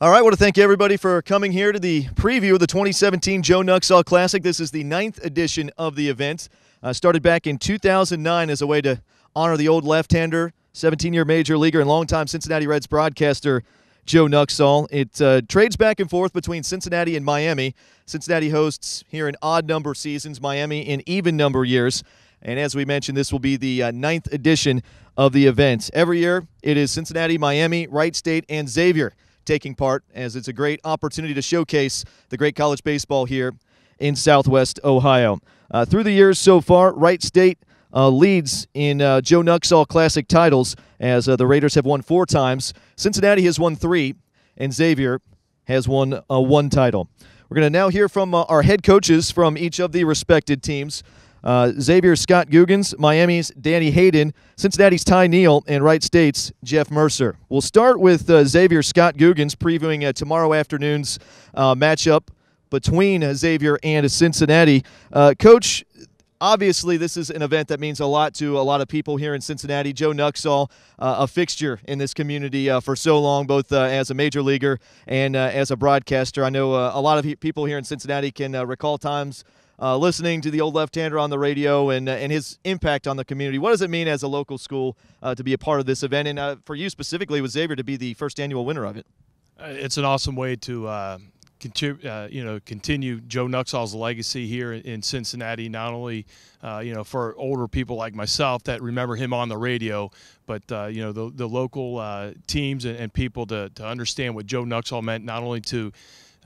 All right, I want to thank everybody for coming here to the preview of the 2017 Joe Nuxhall Classic. This is the 9th edition of the event. Started back in 2009 as a way to honor the old left-hander, 17-year major leaguer and longtime Cincinnati Reds broadcaster Joe Nuxhall. It trades back and forth between Cincinnati and Miami. Cincinnati hosts here in odd-number seasons, Miami in even-number years. And as we mentioned, this will be the 9th edition of the event. Every year, it is Cincinnati, Miami, Wright State, and Xavier taking part, as it's a great opportunity to showcase the great college baseball here in Southwest Ohio. Through the years so far, Wright State leads in Joe Nuxhall Classic titles, as the Raiders have won 4 times. Cincinnati has won 3, and Xavier has won 1 title. We're going to now hear from our head coaches from each of the respected teams. Xavier's Scott Guggens, Miami's Danny Hayden, Cincinnati's Ty Neal, and Wright State's Jeff Mercer. We'll start with Xavier's Scott Guggens previewing tomorrow afternoon's matchup between Xavier and Cincinnati. Coach, obviously this is an event that means a lot to a lot of people here in Cincinnati. Joe Nuxhall, a fixture in this community for so long, both as a major leaguer and as a broadcaster. I know a lot of people here in Cincinnati can recall times listening to the old left-hander on the radio and his impact on the community. What does it mean as a local school to be a part of this event, and for you specifically with Xavier to be the first annual winner of it? It's an awesome way to continue Joe Nuxhall's legacy here in Cincinnati. Not only for older people like myself that remember him on the radio, but the local teams and people to understand what Joe Nuxhall meant not only to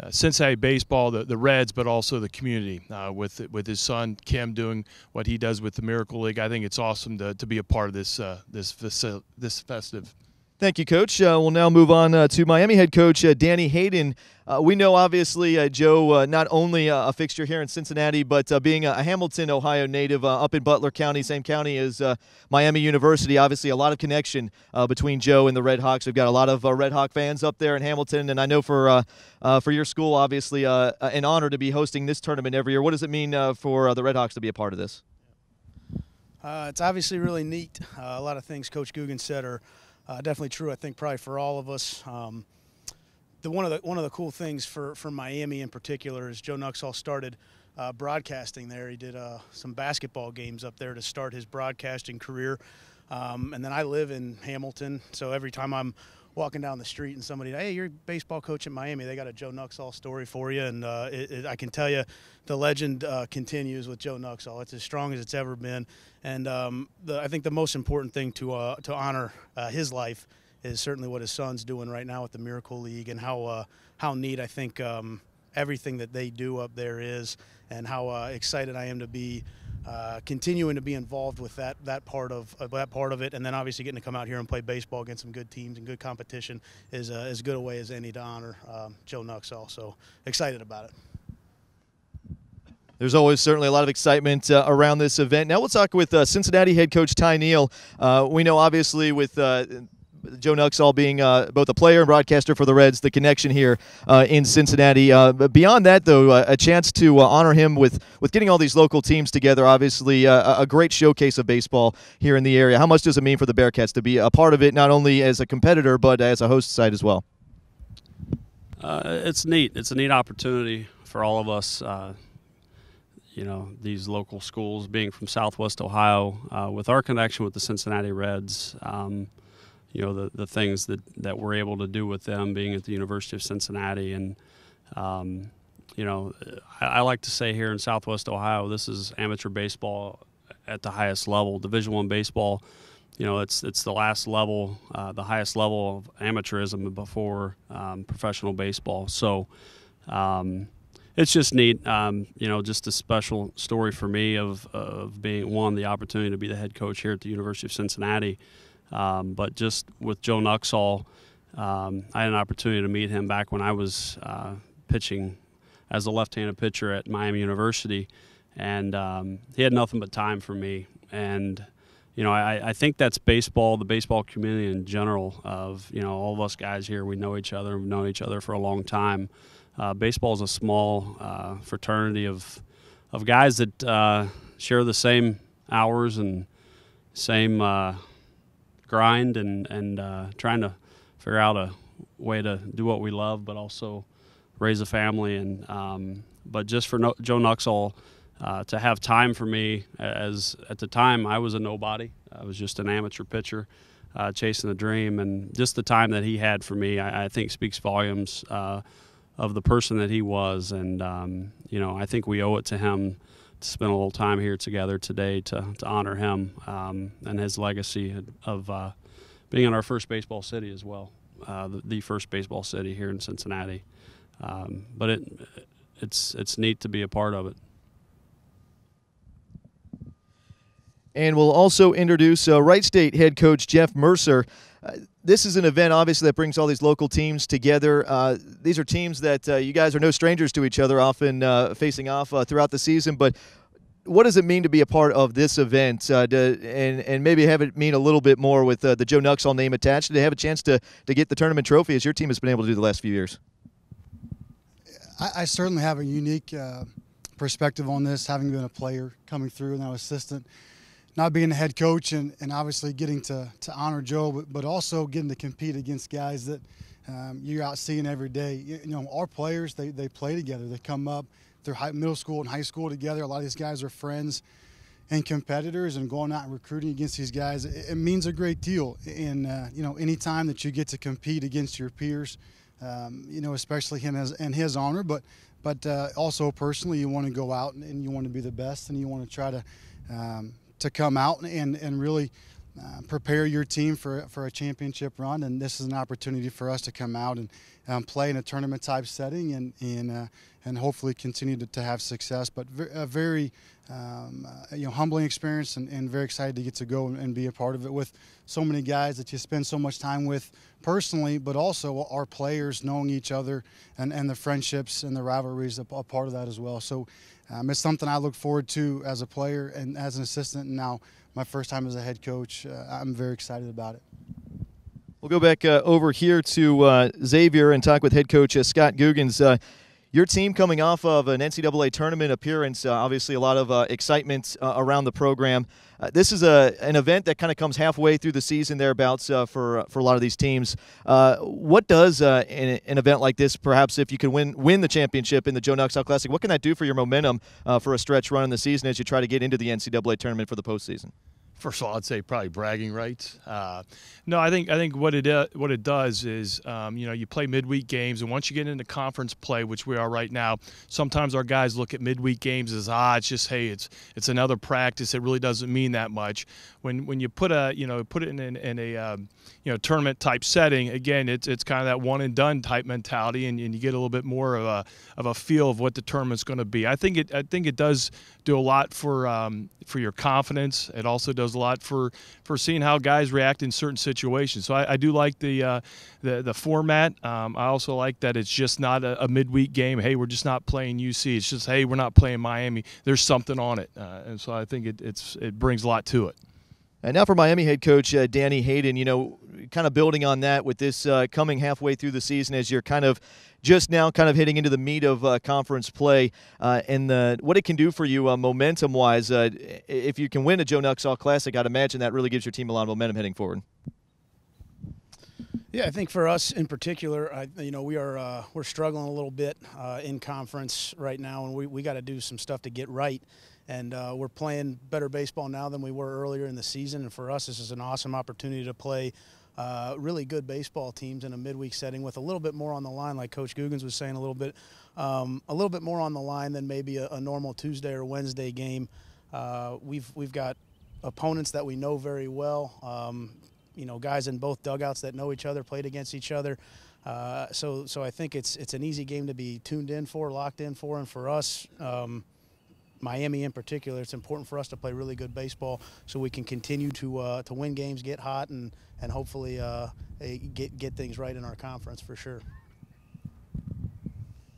Cincinnati baseball, the Reds, but also the community with his son Kim doing what he does with the Miracle League. I think it's awesome to be a part of this festive. Thank you, Coach. We'll now move on to Miami head coach Danny Hayden. We know, obviously, Joe, not only a fixture here in Cincinnati, but being a Hamilton, Ohio native up in Butler County, same county as Miami University. Obviously, a lot of connection between Joe and the Red Hawks. We've got a lot of Red Hawk fans up there in Hamilton, and I know for your school, obviously, an honor to be hosting this tournament every year. What does it mean for the Red Hawks to be a part of this? It's obviously really neat. A lot of things Coach Guggens said are definitely true, I think, probably for all of us. One of the cool things for Miami in particular is Joe Nuxhall started broadcasting there. He did some basketball games up there to start his broadcasting career. And then I live in Hamilton, so every time I'm walking down the street and somebody, hey, you're a baseball coach in Miami, they got a Joe Nuxhall story for you. And I can tell you the legend continues with Joe Nuxhall. It's as strong as it's ever been. And I think the most important thing to honor his life is certainly what his son's doing right now with the Miracle League, and how neat I think everything that they do up there is, and how excited I am to be continuing to be involved with that part of it, and then obviously getting to come out here and play baseball against some good teams and good competition is as good a way as any to honor Joe Nuxhall. So excited about it. There's always certainly a lot of excitement around this event. Now we'll talk with Cincinnati head coach Ty Neal. We know obviously with Joe Nuxhall being both a player and broadcaster for the Reds, the connection here in Cincinnati. But beyond that, though, a chance to honor him with getting all these local teams together, obviously a great showcase of baseball here in the area. How much does it mean for the Bearcats to be a part of it, not only as a competitor but as a host site as well? It's neat. It's a neat opportunity for all of us. These local schools, being from Southwest Ohio, with our connection with the Cincinnati Reds, the things that we're able to do with them being at the University of Cincinnati. And, I like to say here in Southwest Ohio, this is amateur baseball at the highest level. Division I baseball, it's the last level, the highest level of amateurism before professional baseball. So, it's just neat, just a special story for me of being, the opportunity to be the head coach here at the University of Cincinnati. But just with Joe Nuxhall, I had an opportunity to meet him back when I was pitching as a left-handed pitcher at Miami University, and he had nothing but time for me. And I think that's baseball, the baseball community in general. Of all of us guys here, we know each other. We've known each other for a long time. Baseball is a small fraternity of guys that share the same hours and same grind and trying to figure out way to do what we love, but also raise a family. And but just for Joe Nuxhall to have time for me, as at the time I was a nobody. I was just an amateur pitcher chasing the dream, and just the time that he had for me, I think speaks volumes of the person that he was. And I think we owe it to him to spend a little time here together today to honor him and his legacy of being in our first baseball city as well, the first baseball city here in Cincinnati. But it's neat to be a part of it. And we'll also introduce Wright State head coach Jeff Mercer. This is an event, obviously, that brings all these local teams together. These are teams that you guys are no strangers to each other, often facing off throughout the season. But what does it mean to be a part of this event and maybe have it mean a little bit more with the Joe Nuxhall name attached, to have a chance to get the tournament trophy as your team has been able to do the last few years? I certainly have a unique perspective on this, having been a player coming through and now assistant. Not being a head coach and obviously getting to honor Joe, but also getting to compete against guys that you're out seeing every day. Our players, they play together. They come up through middle school and high school together. A lot of these guys are friends and competitors, and going out and recruiting against these guys, it means a great deal. And, any time that you get to compete against your peers, especially him in his honor, but also personally, you want to go out and you want to be the best, and you want to try to come out and really prepare your team for a championship run. And this is an opportunity for us to come out and play in a tournament type setting and hopefully continue to have success. But a very humbling experience, and very excited to get to go and be a part of it with so many guys that you spend so much time with personally, but also our players knowing each other and the friendships and the rivalries a part of that as well. So it's something I look forward to as a player and as an assistant, and now my first time as a head coach. I'm very excited about it. We'll go back over here to Xavier and talk with head coach Scott Guggens. Your team coming off of an NCAA tournament appearance, obviously a lot of excitement around the program. This is an event that kind of comes halfway through the season thereabouts for a lot of these teams. What does an event like this, perhaps if you can win the championship in the Joe Nuxhall Classic, what can that do for your momentum for a stretch run in the season as you try to get into the NCAA tournament for the postseason? First of all, I'd say probably bragging rights. No, I think what it does is you play midweek games, and once you get into conference play, which we are right now, sometimes our guys look at midweek games as it's just it's another practice. It really doesn't mean that much. When you put it in a tournament type setting, again it's kind of that one and done type mentality, and you get a little bit more of a feel of what the tournament's going to be. I think it does do a lot for your confidence. It also does a lot for seeing how guys react in certain situations. So I do like the format. I also like that it's just not a midweek game. Hey, we're just not playing UC. It's just, hey, we're not playing Miami. There's something on it, and so I think it brings a lot to it. And now for Miami head coach Danny Hayden, kind of building on that with this coming halfway through the season as you're kind of just now hitting into the meat of conference play and what it can do for you momentum-wise. If you can win a Joe Nuxhall Classic, I'd imagine that really gives your team a lot of momentum heading forward. Yeah, I think for us in particular, we're struggling a little bit in conference right now, and we got to do some stuff to get right. And we're playing better baseball now than we were earlier in the season. And for us, this is an awesome opportunity to play really good baseball teams in a midweek setting with a little bit more on the line, like Coach Guggens was saying, a little bit more on the line than maybe a normal Tuesday or Wednesday game. We've got opponents that we know very well. Guys in both dugouts that know each other, played against each other. So I think it's an easy game to be tuned in for, locked in for, and for us. Miami in particular, it's important for us to play really good baseball so we can continue to win games, get hot, and hopefully get things right in our conference for sure.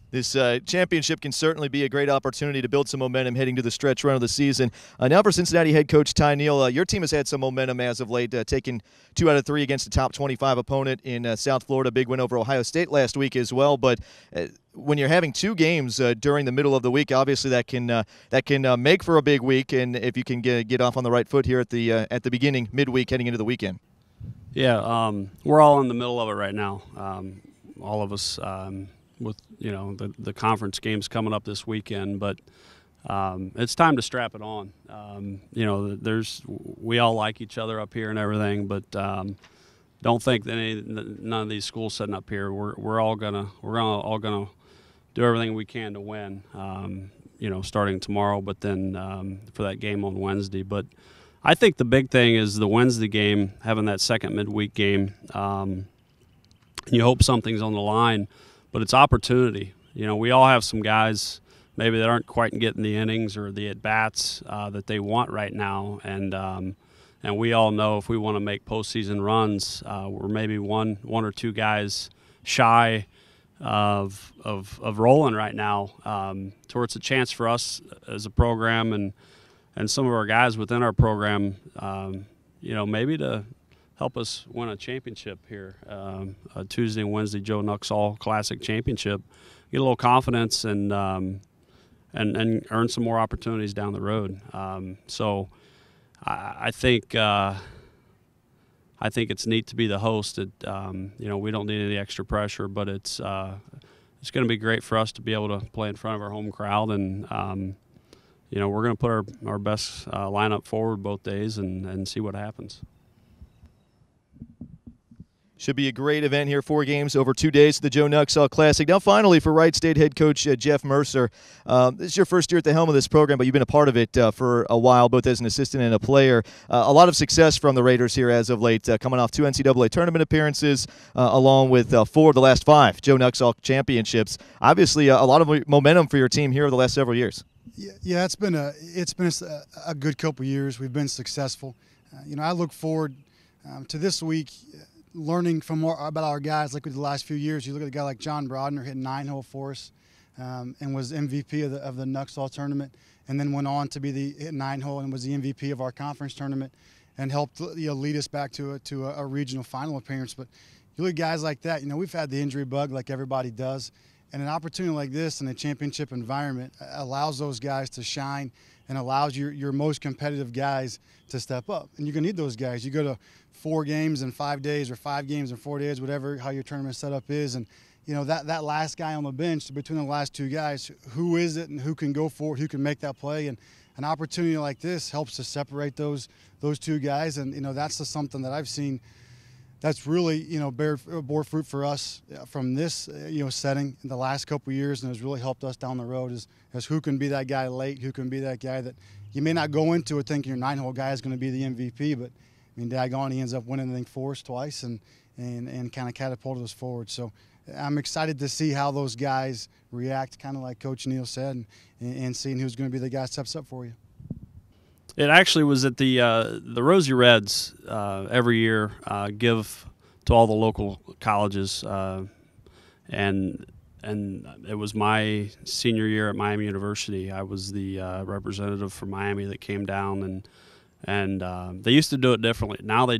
This championship can certainly be a great opportunity to build some momentum heading to the stretch run of the season. Now for Cincinnati head coach Ty Neal, your team has had some momentum as of late, taking 2 out of 3 against a top 25 opponent in South Florida. Big win over Ohio State last week as well. But when you're having 2 games during the middle of the week, obviously that can make for a big week. And if you can get off on the right foot here at the beginning, midweek, heading into the weekend. Yeah, we're all in the middle of it right now. all of us with the conference games coming up this weekend, but it's time to strap it on. We all like each other up here and everything, but don't think that none of these schools sitting up here. We're all gonna do everything we can to win. Starting tomorrow, but then for that game on Wednesday. But I think the big thing is the Wednesday game, having that second midweek game. You hope something's on the line, but it's opportunity. We all have some guys maybe that aren't quite getting the innings or the at-bats that they want right now, and we all know if we want to make postseason runs, we're maybe one or two guys shy of rolling right now. Towards a chance for us as a program and some of our guys within our program, maybe to help us win a championship here, a Tuesday and Wednesday Joe Nuxhall Classic Championship, get a little confidence and earn some more opportunities down the road. So I think it's neat to be the host. We don't need any extra pressure, but it's going to be great for us to be able to play in front of our home crowd, and we're going to put our best lineup forward both days and see what happens. Should be a great event here. 4 games over 2 days, the Joe Nuxhall Classic. Now, finally, for Wright State head coach Jeff Mercer, this is your first year at the helm of this program, but you've been a part of it for a while, both as an assistant and a player. A lot of success from the Raiders here as of late, coming off 2 NCAA tournament appearances, along with 4 of the last 5 Joe Nuxhall championships. Obviously, a lot of momentum for your team here over the last several years. Yeah, it's been a good couple of years. We've been successful. I look forward to this week, learning from more about our guys like we did the last few years. You look at a guy like John Brodner hitting 9-hole for us and was MVP of the Nuxhall tournament, and then went on to be hit 9-hole and was the MVP of our conference tournament and helped lead us back to a regional final appearance. But you look at guys like that, we've had the injury bug like everybody does, and an opportunity like this in a championship environment allows those guys to shine and allows your most competitive guys to step up. And you're going to need those guys. You go to 4 games in 5 days or 5 games in 4 days, whatever, how your tournament setup is. And, that last guy on the bench, between the last 2 guys, who is it and who can go for it, who can make that play? And an opportunity like this helps to separate those 2 guys. And, that's just something that I've seen that's really, bore fruit for us from this, setting in the last couple of years, and has really helped us down the road as who can be that guy late, who can be that guy that you may not go into it thinking your 9-hole guy is going to be the MVP, but daggone, he ends up winning the thing for us twice and kind of catapulted us forward. So I'm excited to see how those guys react, kind of like Coach Neal said, and seeing who's going to be the guy that steps up for you. It actually was at the Rosie Reds every year give to all the local colleges, and it was my senior year at Miami University. I was the representative for Miami that came down, and they used to do it differently. Now they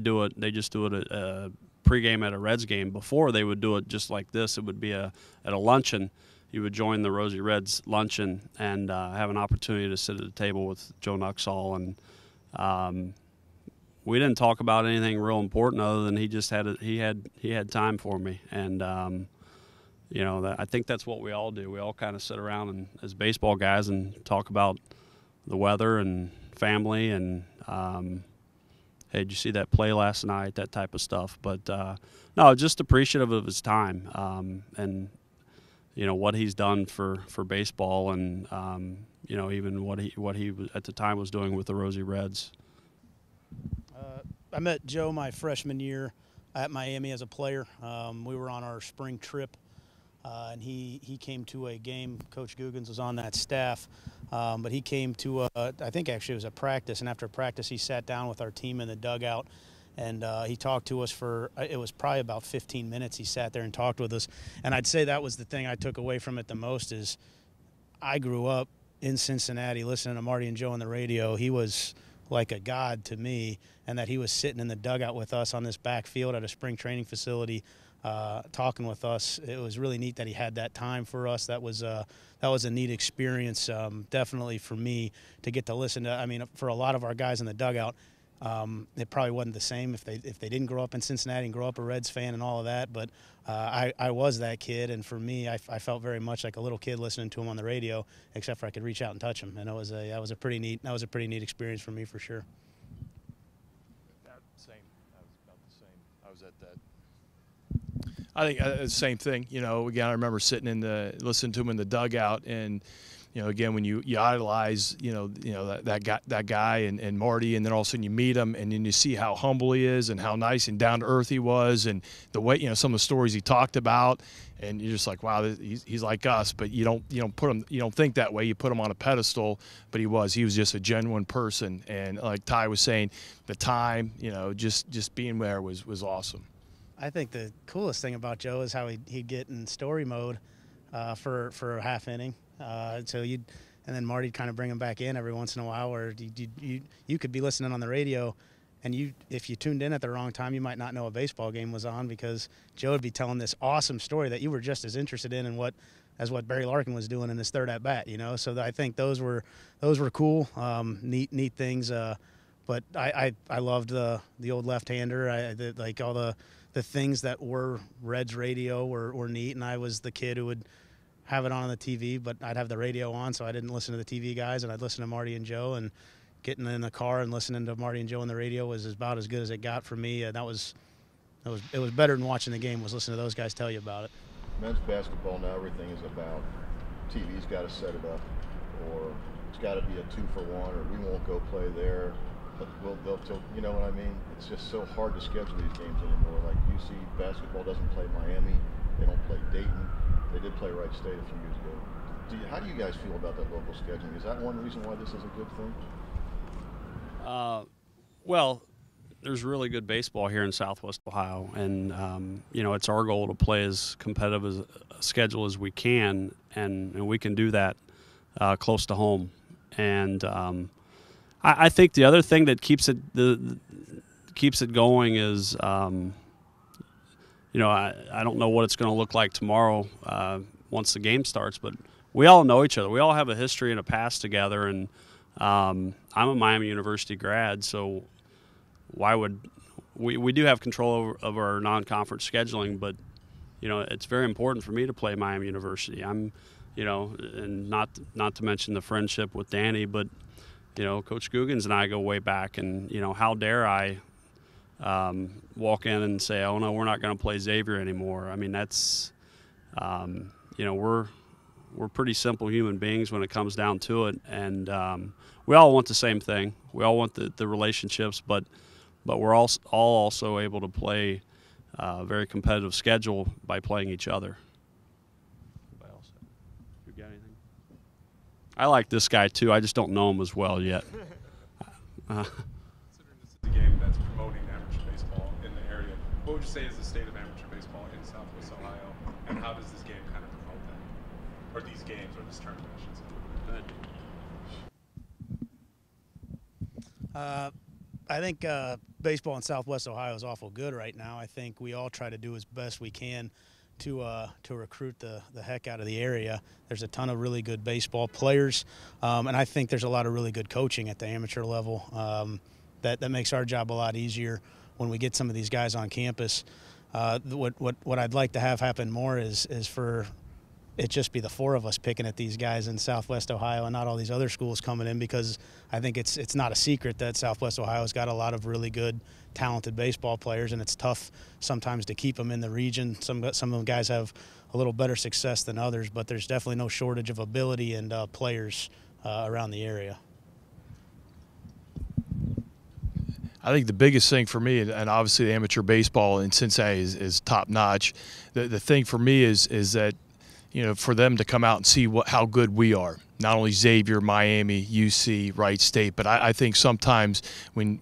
just do it at pregame at a Reds game. Before, they would do it just like this. It would be at a luncheon. You would join the Rosie Reds luncheon and have an opportunity to sit at a table with Joe Nuxhall. And we didn't talk about anything real important other than he had time for me. And I think that's what we all do. We all kind of sit around and as baseball guys and talk about the weather and family and hey, did you see that play last night? That type of stuff. But no, just appreciative of his time and what he's done for baseball, and even what he at the time was doing with the Rosie Reds. I met Joe my freshman year at Miami as a player. We were on our spring trip, and he came to a game. Coach Googans was on that staff, but he came to I think actually it was a practice, and after practice he sat down with our team in the dugout. And he talked to us it was probably about 15 minutes. He sat there and talked with us. And I'd say that was the thing I took away from it the most is I grew up in Cincinnati listening to Marty and Joe on the radio. He was like a god to me, and that he was sitting in the dugout with us on this back field at a spring training facility talking with us. It was really neat that he had that time for us. That was a neat experience, definitely for me to get to listen to. For a lot of our guys in the dugout, It probably wasn't the same if they didn't grow up in Cincinnati and grow up a Reds fan and all of that. But I was that kid, and for me, I felt very much like a little kid listening to him on the radio, except for I could reach out and touch him, and that was a pretty neat experience for me for sure. That was about the same. I was at that. I think the same thing. You know, again, I remember sitting listening to him in the dugout, and you know, again, when you idolize, that guy and Marty, and then all of a sudden you meet him, and then you see how humble he is, and how nice and down to earth he was, and the way, some of the stories he talked about, and you're just like, wow, he's like us. But you don't think that way. You put him on a pedestal, but he was just a genuine person, and like Ty was saying, the time, just being there was awesome. I think the coolest thing about Joe is how he'd get in story mode for a half inning. And then Marty'd kind of bring him back in every once in a while, where you could be listening on the radio, and if you tuned in at the wrong time, you might not know a baseball game was on, because Joe would be telling this awesome story that you were just as interested in as what Barry Larkin was doing in his third at bat. So I think those were cool, neat things. But I loved the old left-hander. Like all the things that were Reds radio were neat, and I was the kid who would have it on the TV, but I'd have the radio on, so I didn't listen to the TV guys, and I'd listen to Marty and Joe, and getting in the car and listening to Marty and Joe on the radio was about as good as it got for me. And it was better than watching the game, was listening to those guys tell you about it. Men's basketball now, everything is about TV's got to set it up, or it's got to be a 2-for-1, or we won't go play there. But you know what I mean? It's just so hard to schedule these games anymore. Like UC basketball doesn't play Miami, they don't play Dayton. They did play Wright State a few years ago. How do you guys feel about that local scheduling? Is that one reason why this is a good thing? Well, there's really good baseball here in Southwest Ohio, and it's our goal to play as competitive a schedule as we can, and we can do that close to home. And I think the other thing that keeps it going is, I don't know what it's going to look like tomorrow once the game starts, but we all know each other. We all have a history and a past together, and I'm a Miami University grad, so why would we do have control of our non-conference scheduling, but it's very important for me to play Miami University. I'm, and not to mention the friendship with Danny, but Coach Googans and I go way back, and how dare I walk in and say, oh no, we're not going to play Xavier anymore. I mean, that's we're pretty simple human beings when it comes down to it, and we all want the same thing. We all want the relationships, but we're all also able to play a very competitive schedule by playing each other. Anybody else? You got anything? I like this guy too. I just don't know him as well yet. Considering this is a game that's promoting amateur baseball in the area, what would you say is the state of amateur baseball in Southwest Ohio, and how does this game kind of promote that? Or these games, or this tournament, I should say. I think baseball in Southwest Ohio is awful good right now. I think we all try to do as best we can to recruit the heck out of the area. There's a ton of really good baseball players, and I think there's a lot of really good coaching at the amateur level. That makes our job a lot easier when we get some of these guys on campus. What I'd like to have happen more is for it just be the four of us picking at these guys in Southwest Ohio, and not all these other schools coming in, because I think it's not a secret that Southwest Ohio's got a lot of really good, talented baseball players, and it's tough sometimes to keep them in the region. Some of them guys have a little better success than others, but there's definitely no shortage of ability and players around the area. I think the biggest thing for me, and obviously the amateur baseball in Cincinnati is top notch. The thing for me is that, for them to come out and see how good we are. Not only Xavier, Miami, UC, Wright State, but I think sometimes when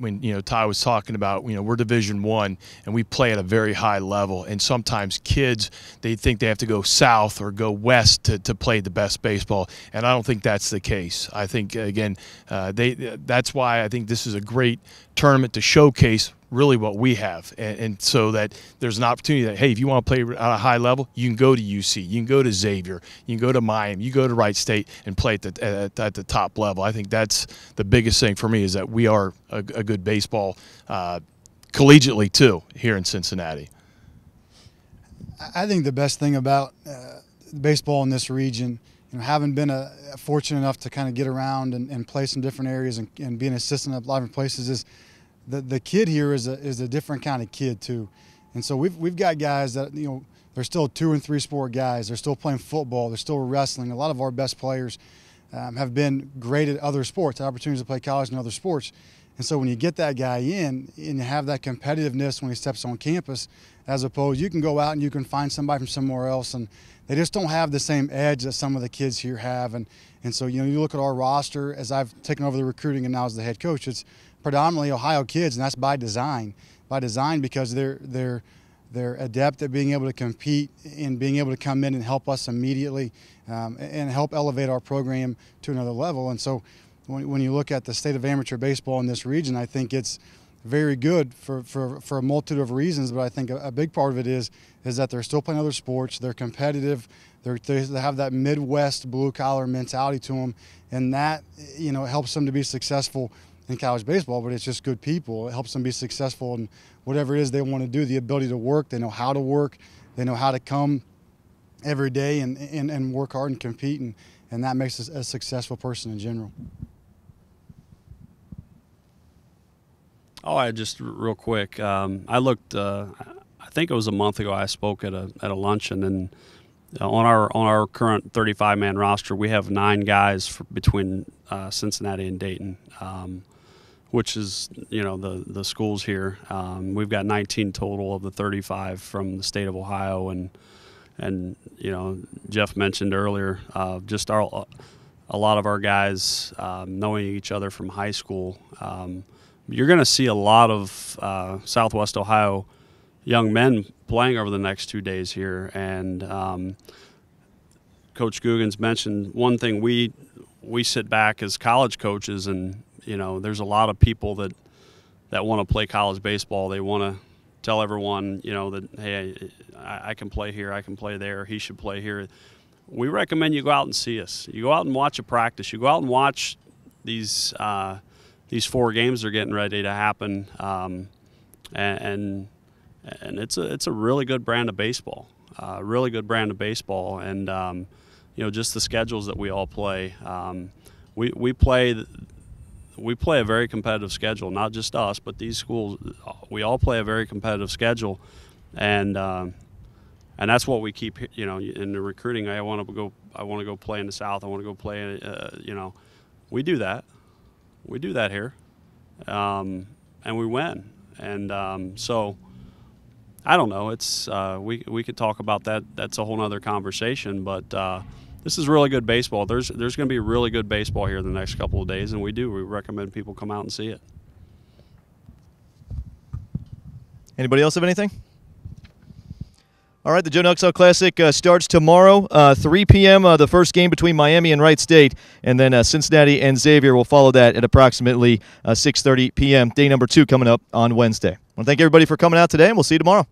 Ty was talking about, we're Division I and we play at a very high level, and sometimes kids, they think they have to go south or go west to play the best baseball, and I don't think that's the case. I think, again, that's why I think this is a great tournament to showcase really what we have, and so that there's an opportunity that, hey, if you want to play at a high level, you can go to UC, you can go to Xavier, you can go to Miami, you go to Wright State and play at the top level. I think that's the biggest thing for me, is that we are a good baseball collegiately too here in Cincinnati. I think the best thing about baseball in this region, having been fortunate enough to kind of get around and play some different areas and be an assistant at a lot of different places, is the kid here is a different kind of kid too. And so we've got guys that, they're still 2 and 3 sport guys. They're still playing football. They're still wrestling. A lot of our best players have been great at other sports, opportunities to play college and other sports. And so when you get that guy in and you have that competitiveness when he steps on campus, as opposed, you can go out and you can find somebody from somewhere else, and they just don't have the same edge that some of the kids here have. And so, you look at our roster, as I've taken over the recruiting and now as the head coach, it's predominantly Ohio kids, and that's by design. By design, because they're adept at being able to compete and being able to come in and help us immediately and help elevate our program to another level. And so when you look at the state of amateur baseball in this region, I think it's very good for a multitude of reasons, but I think a big part of it is that they're still playing other sports, they're competitive, they have that Midwest blue-collar mentality to them, and that, helps them to be successful in college baseball. But it's just good people. It helps them be successful in whatever it is they want to do, the ability to work. They know how to work. They know how to come every day and work hard and compete, and that makes us a successful person in general. Oh, just real quick. I looked. I think it was a month ago. I spoke at a luncheon, and on our current 35-man roster, we have 9 guys between Cincinnati and Dayton, which is the schools here. We've got 19 total of the 35 from the state of Ohio, and Jeff mentioned earlier just a lot of our guys knowing each other from high school. You're going to see a lot of Southwest Ohio young men playing over the next 2 days here. And Coach Guggens mentioned one thing, we sit back as college coaches, and, there's a lot of people that want to play college baseball. They want to tell everyone, that, hey, I can play here, I can play there, he should play here. We recommend you go out and see us. You go out and watch a practice. You go out and watch these 4 games that are getting ready to happen, and it's a really good brand of baseball, and just the schedules that we all play. We play a very competitive schedule, not just us, but these schools. We all play a very competitive schedule, and that's what we keep. In the recruiting, I want to go play in the South. I want to go play. We do that. We do that here, and we win. And so, I don't know. It's we could talk about that. That's a whole other conversation. But this is really good baseball. There's going to be really good baseball here the next couple of days, and we recommend people come out and see it. Anybody else have anything? All right, the Joe Nuxhall Classic starts tomorrow, 3 p.m., the first game between Miami and Wright State, and then Cincinnati and Xavier will follow that at approximately 6:30 p.m. Day number 2 coming up on Wednesday. I want to thank everybody for coming out today, and we'll see you tomorrow.